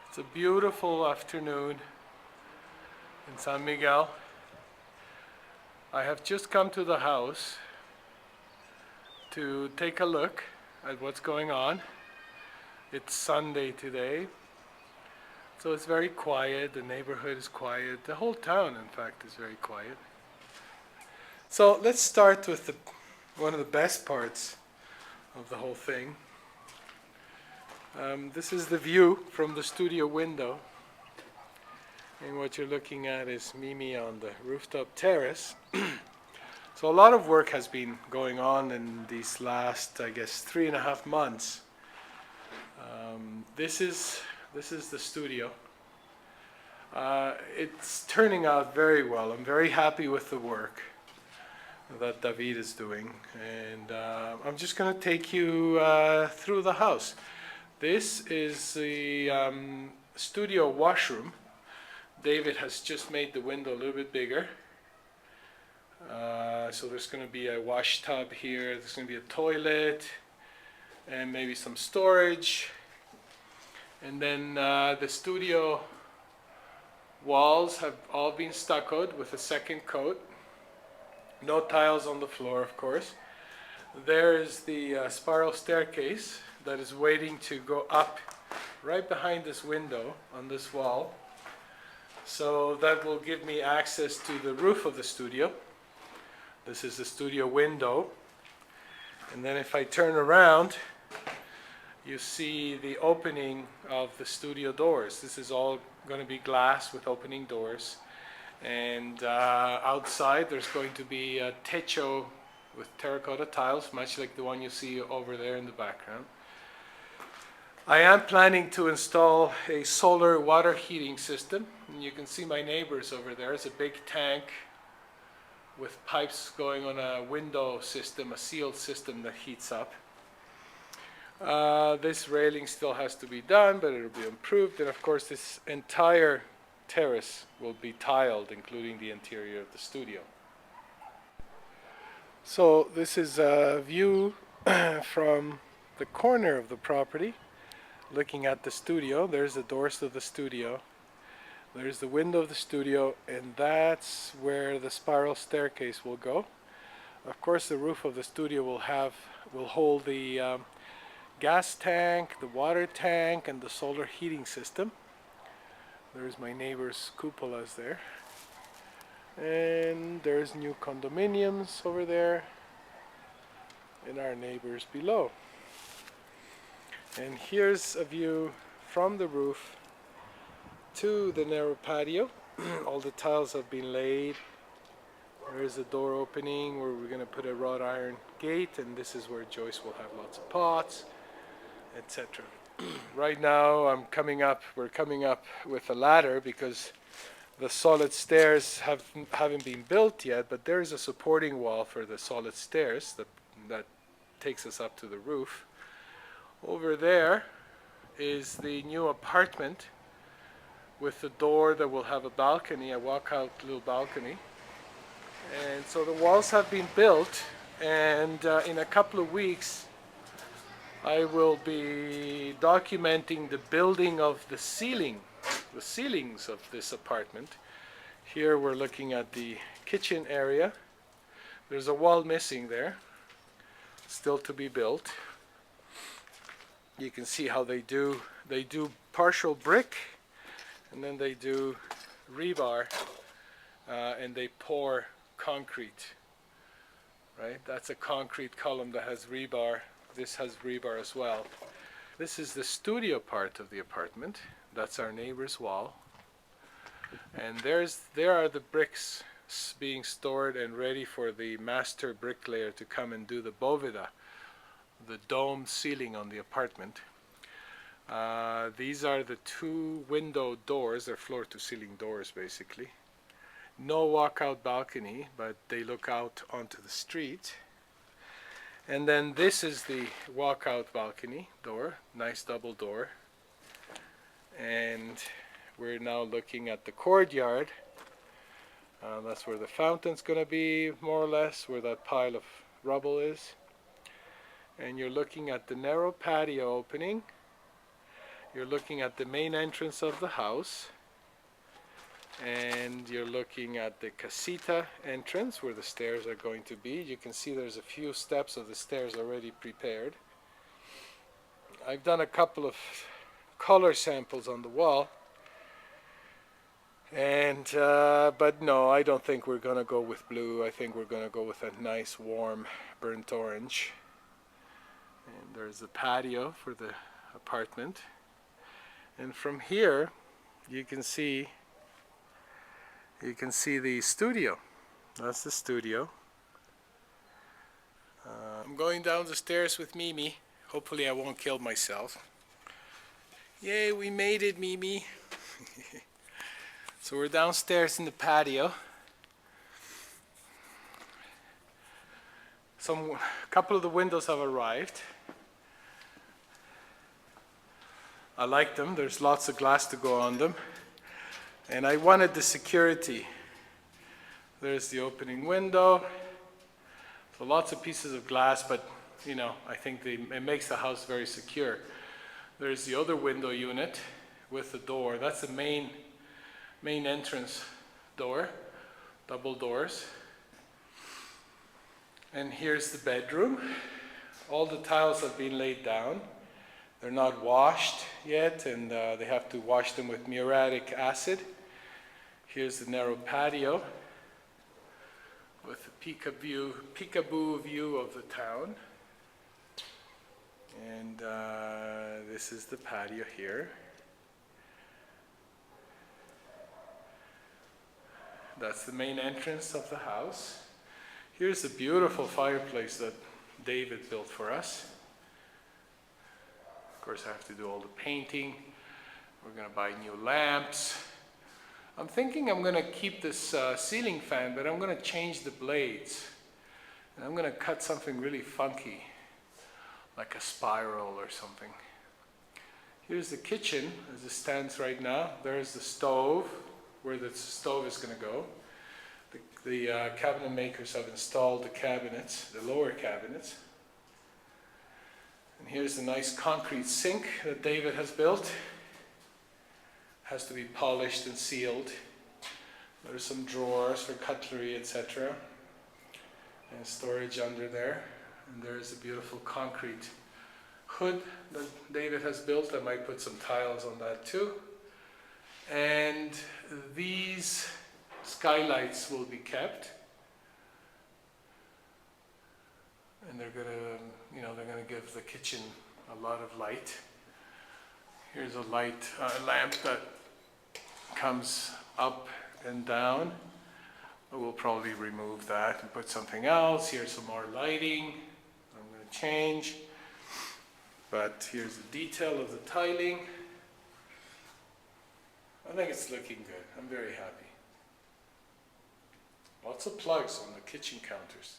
It's a beautiful afternoon in San Miguel. I have just come to the house to take a look at what's going on. It's Sunday today, so it's very quiet. The neighborhood is quiet. The whole town, in fact, is very quiet. So let's start with one of the best parts of the whole thing. This is the view from the studio window. And what you're looking at is Mimi on the rooftop terrace. So a lot of work has been going on in these last, I guess, 3.5 months. This is the studio. It's turning out very well. I'm very happy with the work that David is doing, and I'm just going to take you through the house. This is the studio washroom. David has just made the window a little bit bigger. So there's going to be a wash tub here, there's going to be a toilet, and maybe some storage. And then the studio walls have all been stuccoed with a second coat. No tiles on the floor, of course. There is the spiral staircase that is waiting to go up right behind this window on this wall. So that will give me access to the roof of the studio. This is the studio window. And then if I turn around, you see the opening of the studio doors. This is all going to be glass with opening doors. And outside there's going to be a techo with terracotta tiles, much like the one you see over there in the background. I am planning to install a solar water heating system. And you can see my neighbors over there. It's a big tank with pipes going on a window system, a sealed system that heats up. This railing still has to be done, but it'll be improved. And of course this entire terrace will be tiled, including the interior of the studio. So this is a view from the corner of the property, looking at the studio. There's the doors to the studio. There's the window of the studio, and that's where the spiral staircase will go. Of course, the roof of the studio will hold the gas tank, the water tank, and the solar heating system. There's my neighbor's cupolas there. And there's new condominiums over there, and our neighbors below. And here's a view from the roof to the narrow patio. All the tiles have been laid. There's a door opening where we're going to put a wrought iron gate, and this is where Joyce will have lots of pots, etc. Right now we're coming up with a ladder because the solid stairs haven't been built yet, but there's a supporting wall for the solid stairs that takes us up to the roof. Over there is the new apartment with the door that will have a balcony, a walkout little balcony. And so the walls have been built, and in a couple of weeks I will be documenting the building of the ceilings of this apartment. Here we're looking at the kitchen area. There's a wall missing there, still to be built. You can see how they do partial brick, and then they do rebar, and they pour concrete. Right? That's a concrete column that has rebar. This has rebar as well. This is the studio part of the apartment. That's our neighbor's wall. And there are the bricks being stored and ready for the master bricklayer to come and do the boveda, the domed ceiling on the apartment. These are the two window doors. They're floor-to-ceiling doors, basically. No walkout balcony, but they look out onto the street. And then this is the walkout balcony door, nice double door. And we're now looking at the courtyard. That's where the fountain's going to be, more or less, where that pile of rubble is. And you're looking at the narrow patio opening. You're looking at the main entrance of the house, and you're looking at the casita entrance where the stairs are going to be. You can see there's a few steps of the stairs already prepared. I've done a couple of color samples on the wall, and but no, I don't think we're gonna go with blue. I think we're gonna go with a nice warm burnt orange. And there's the patio for the apartment, and from here you can see the studio. That's the studio. I'm going down the stairs with Mimi. Hopefully I won't kill myself. Yay, we made it, Mimi. So we're downstairs in the patio. A couple of the windows have arrived. I like them. There's lots of glass to go on them. And I wanted the security. There's the opening window. So lots of pieces of glass, but you know, I think it makes the house very secure. There's the other window unit with the door. That's the main entrance door, double doors. And here's the bedroom. All the tiles have been laid down. They're not washed yet, and they have to wash them with muriatic acid. Here's the narrow patio with a peekaboo view of the town. And this is the patio here. That's the main entrance of the house. Here's the beautiful fireplace that David built for us. Of course, I have to do all the painting. We're going to buy new lamps. I'm thinking I'm going to keep this ceiling fan, but I'm going to change the blades. And I'm going to cut something really funky, like a spiral or something. Here's the kitchen as it stands right now. There's the stove, where the stove is going to go. The cabinet makers have installed the cabinets, the lower cabinets. And here's the nice concrete sink that David has built. Has to be polished and sealed. There's some drawers for cutlery, etc. And storage under there. And there's a beautiful concrete hood that David has built. I might put some tiles on that too. And these skylights will be kept. And they're gonna give the kitchen a lot of light. Here's a lamp that comes up and down. We'll probably remove that and put something else. Here's some more lighting. I'm going to change. But here's the detail of the tiling. I think it's looking good. I'm very happy. Lots of plugs on the kitchen counters.